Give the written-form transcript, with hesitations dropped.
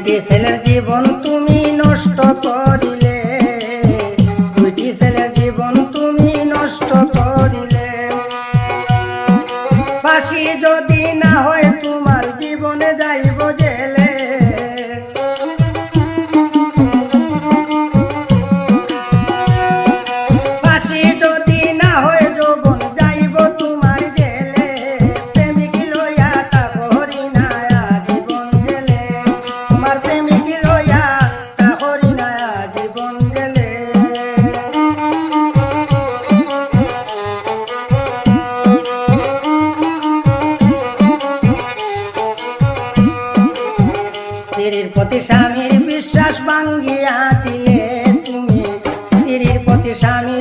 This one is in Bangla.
দুইটি ছেলের জীবন তুমি নষ্ট করিলে, দুইটি ছেলের জীবন তুমি নষ্ট করিলে। ফাঁসি যদি না হয় তোমার জীবনে যাইব জেলে, ফাঁসি যদি না হয় যৌবন যাইব তোমার জেলে। প্রেমিক লইয়া তা হরি না জীবন জেলে, তোমার প্রেমিক লইয়া তা হরি না জীবন জেলে। স্ত্রীর প্রতি স্বামীর বিশ্বাস ভাঙ্গিয়া দিলে তুমি, স্ত্রীর প্রতি স্বামী